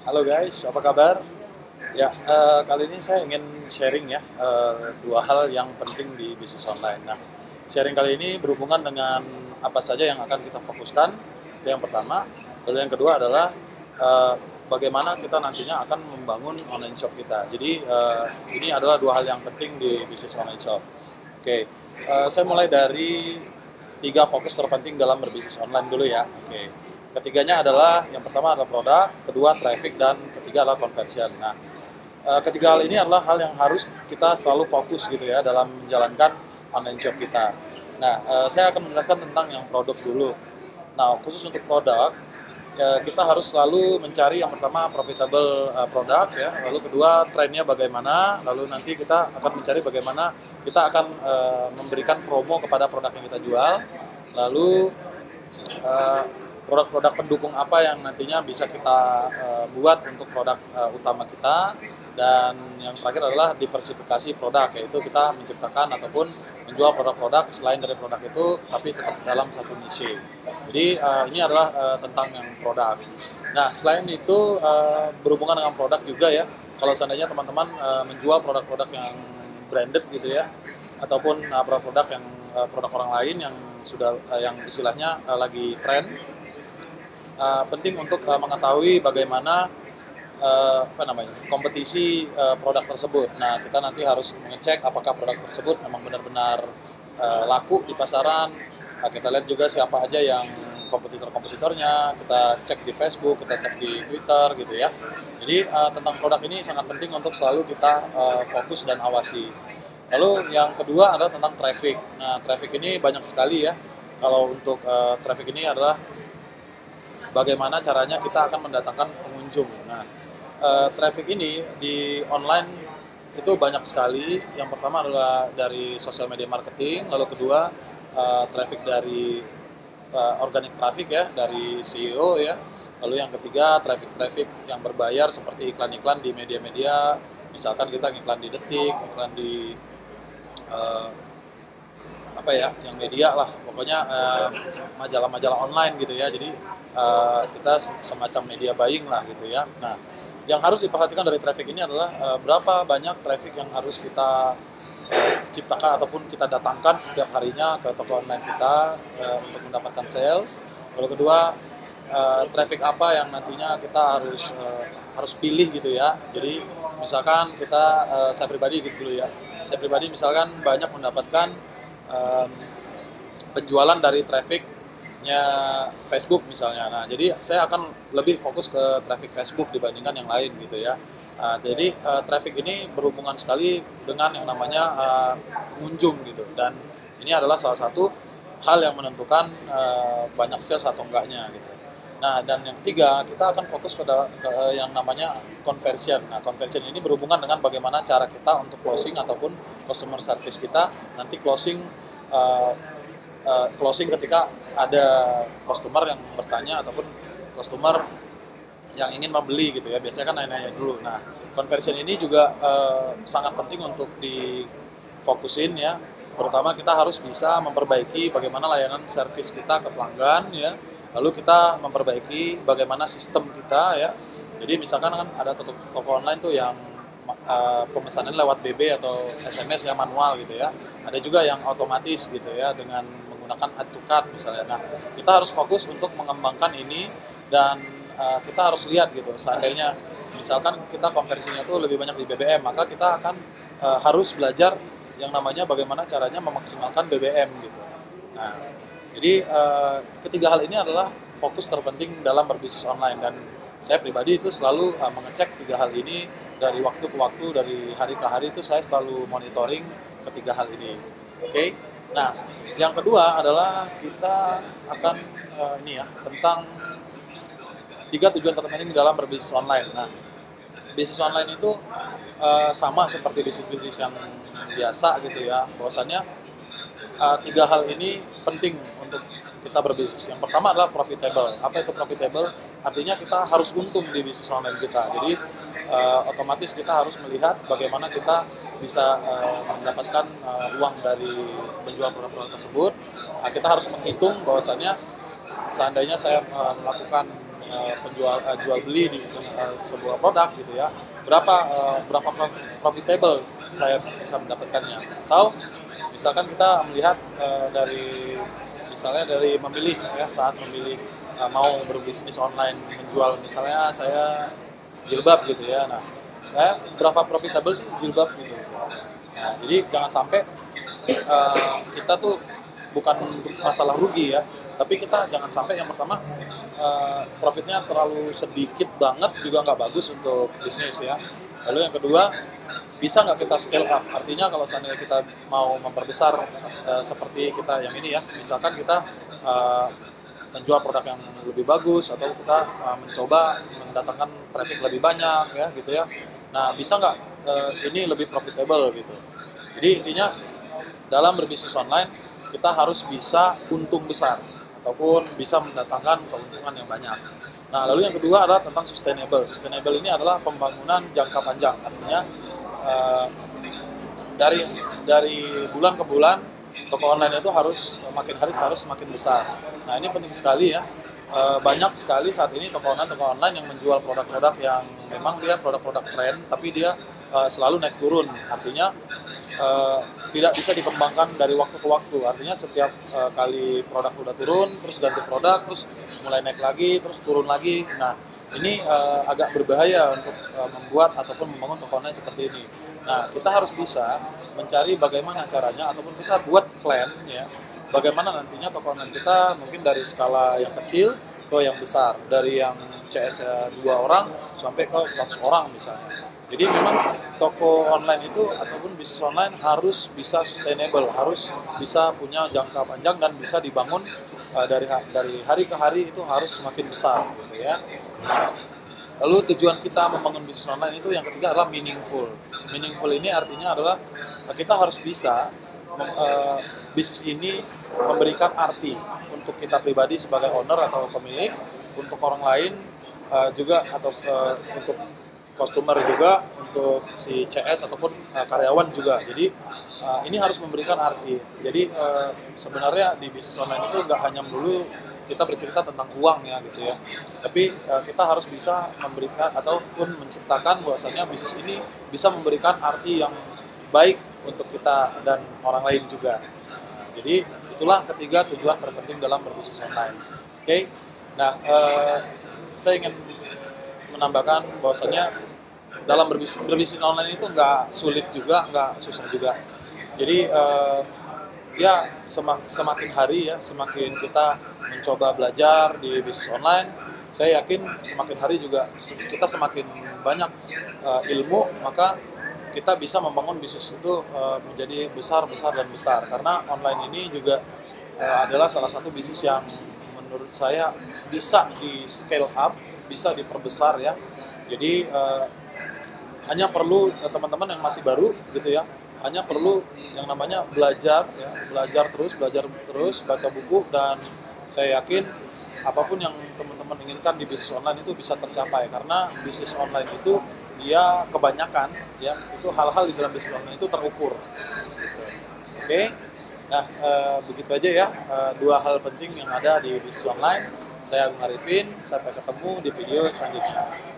Halo guys, apa kabar? Ya, kali ini saya ingin sharing ya dua hal yang penting di bisnis online. Nah, sharing kali ini berhubungan dengan apa saja yang akan kita fokuskan. Itu yang pertama. Lalu yang kedua adalah eh, bagaimana kita nantinya akan membangun online shop kita. Jadi ini adalah dua hal yang penting di bisnis online shop. Oke, saya mulai dari tiga fokus terpenting dalam berbisnis online dulu ya. Oke. Ketiganya adalah yang pertama adalah produk, kedua traffic, dan ketiga adalah conversion. Nah, ketiga hal ini adalah hal yang harus kita selalu fokus gitu ya dalam menjalankan online shop kita. Nah, saya akan menjelaskan tentang yang produk dulu. Nah, khusus untuk produk, ya, kita harus selalu mencari yang pertama profitable produk ya, lalu kedua trennya bagaimana, lalu nanti kita akan mencari bagaimana kita akan memberikan promo kepada produk yang kita jual, lalu eh, produk-produk pendukung apa yang nantinya bisa kita buat untuk produk utama kita, dan yang terakhir adalah diversifikasi produk, yaitu kita menciptakan ataupun menjual produk-produk selain dari produk itu tapi tetap dalam satu niche. Jadi ini adalah tentang yang produk. Nah, selain itu berhubungan dengan produk juga ya, kalau seandainya teman-teman menjual produk-produk yang branded gitu ya, ataupun produk-produk yang produk orang lain yang sudah yang istilahnya lagi tren, penting untuk mengetahui bagaimana kompetisi produk tersebut. Nah, kita nanti harus mengecek apakah produk tersebut memang benar-benar laku di pasaran. Kita lihat juga siapa aja yang kompetitor-kompetitornya, kita cek di Facebook, kita cek di Twitter gitu ya. Jadi tentang produk ini sangat penting untuk selalu kita fokus dan awasi. Lalu yang kedua adalah tentang traffic. Nah, traffic ini banyak sekali ya. Kalau untuk traffic ini adalah bagaimana caranya kita akan mendatangkan pengunjung. Nah, traffic ini di online itu banyak sekali. Yang pertama adalah dari social media marketing, lalu kedua traffic dari organic traffic ya, dari SEO ya. Lalu yang ketiga traffic yang berbayar seperti iklan-iklan di media-media. Misalkan kita iklan di Detik, iklan di eh, apa ya, yang media lah, pokoknya majalah-majalah online gitu ya. Jadi kita semacam media buying lah gitu ya. Nah, yang harus diperhatikan dari traffic ini adalah berapa banyak traffic yang harus kita ciptakan ataupun kita datangkan setiap harinya ke toko online kita untuk mendapatkan sales. Lalu kedua, traffic apa yang nantinya kita harus pilih gitu ya. Jadi misalkan kita saya pribadi gitu dulu ya. Saya pribadi misalkan banyak mendapatkan um, penjualan dari trafficnya Facebook misalnya. Nah, jadi saya akan lebih fokus ke traffic Facebook dibandingkan yang lain gitu ya. Jadi traffic ini berhubungan sekali dengan yang namanya pengunjung gitu, dan ini adalah salah satu hal yang menentukan banyak sales atau enggaknya gitu. Nah, dan yang ketiga, kita akan fokus ke yang namanya conversion. Nah, conversion ini berhubungan dengan bagaimana cara kita untuk closing ataupun customer service kita nanti uh, closing ketika ada customer yang bertanya ataupun customer yang ingin membeli gitu ya. Biasanya kan nanya-nanya dulu. Nah, conversion ini juga sangat penting untuk difokusin ya. Terutama kita harus bisa memperbaiki bagaimana layanan servis kita ke pelanggan ya. Lalu kita memperbaiki bagaimana sistem kita ya. Jadi misalkan kan ada toko online tuh yang pemesanan lewat BB atau SMS ya, manual gitu ya. Ada juga yang otomatis gitu ya dengan menggunakan add to cart misalnya. Nah, kita harus fokus untuk mengembangkan ini, dan kita harus lihat gitu. Seandainya misalkan kita konversinya tuh lebih banyak di BBM, maka kita akan harus belajar yang namanya bagaimana caranya memaksimalkan BBM gitu. Nah, jadi ketiga hal ini adalah fokus terpenting dalam berbisnis online, dan saya pribadi itu selalu mengecek tiga hal ini dari waktu ke waktu, dari hari ke hari itu saya selalu monitoring ketiga hal ini. Oke. Nah, yang kedua adalah kita akan ini ya, tentang tiga tujuan terpenting dalam berbisnis online. Nah, bisnis online itu sama seperti bisnis-bisnis yang biasa gitu ya. Bahwasannya tiga hal ini penting untuk kita berbisnis. Yang pertama adalah profitable. Apa itu profitable? Artinya kita harus untung di bisnis online kita. Jadi otomatis kita harus melihat bagaimana kita bisa mendapatkan uang dari menjual produk-produk tersebut. Kita harus menghitung bahwasannya seandainya saya melakukan jual beli di sebuah produk gitu ya, berapa profitable saya bisa mendapatkannya. Atau misalkan kita melihat misalnya dari memilih ya, saat memilih mau berbisnis online, menjual misalnya saya jilbab gitu ya. Nah, saya berapa profitable sih jilbab gitu. Nah, jadi jangan sampai kita tuh bukan masalah rugi ya, tapi kita jangan sampai yang pertama profitnya terlalu sedikit banget juga nggak bagus untuk bisnis ya. Lalu yang kedua, bisa nggak kita scale up? Artinya kalau seandainya kita mau memperbesar seperti kita yang ini ya, misalkan kita menjual produk yang lebih bagus atau kita mencoba mendatangkan traffic lebih banyak ya gitu ya. Nah, bisa nggak ini lebih profitable gitu. Jadi intinya dalam berbisnis online kita harus bisa untung besar ataupun bisa mendatangkan keuntungan yang banyak. Nah, lalu yang kedua adalah tentang sustainable. Sustainable ini adalah pembangunan jangka panjang. Artinya dari bulan ke bulan toko online itu harus makin hari harus semakin besar. Nah, ini penting sekali ya. Banyak sekali saat ini toko online yang menjual produk-produk yang memang dia produk-produk tren, tapi dia selalu naik turun. Artinya tidak bisa dikembangkan dari waktu ke waktu. Artinya setiap kali produk udah turun, terus ganti produk, terus mulai naik lagi, terus turun lagi. Nah, ini agak berbahaya untuk membuat ataupun membangun toko online seperti ini. Nah, kita harus bisa mencari bagaimana caranya ataupun kita buat plan ya, bagaimana nantinya toko online kita mungkin dari skala yang kecil ke yang besar, dari yang CS 2 orang sampai ke 100 orang misalnya. Jadi memang toko online itu ataupun bisnis online harus bisa sustainable, harus bisa punya jangka panjang dan bisa dibangun dari hari ke hari itu harus semakin besar gitu ya. Nah, lalu tujuan kita membangun bisnis online itu yang ketiga adalah meaningful. Meaningful ini artinya adalah kita harus bisa bisnis ini memberikan arti untuk kita pribadi sebagai owner atau pemilik, untuk orang lain juga atau untuk customer juga, untuk si CS ataupun karyawan juga. Jadi ini harus memberikan arti. Jadi sebenarnya di bisnis online itu nggak hanya melulu kita bercerita tentang uang ya gitu ya, tapi kita harus bisa memberikan ataupun menciptakan bahwasannya bisnis ini bisa memberikan arti yang baik untuk kita dan orang lain juga. Jadi itulah ketiga tujuan terpenting dalam berbisnis online. Oke. Nah, saya ingin menambahkan bahwasannya dalam berbisnis online itu nggak sulit juga, nggak susah juga. Jadi ya semakin hari ya, semakin kita mencoba belajar di bisnis online, saya yakin semakin hari juga kita semakin banyak ilmu, maka kita bisa membangun bisnis itu menjadi besar dan besar. Karena online ini juga adalah salah satu bisnis yang menurut saya bisa di scale up, bisa diperbesar ya. Jadi hanya perlu teman-teman yang masih baru gitu ya, hanya perlu yang namanya belajar ya, belajar terus, baca buku, dan saya yakin apapun yang teman-teman inginkan di bisnis online itu bisa tercapai. Karena bisnis online itu dia kebanyakan ya, itu hal-hal di dalam bisnis online itu terukur. Oke. Nah, begitu aja ya, dua hal penting yang ada di bisnis online. Saya Agung Arifin, sampai ketemu di video selanjutnya.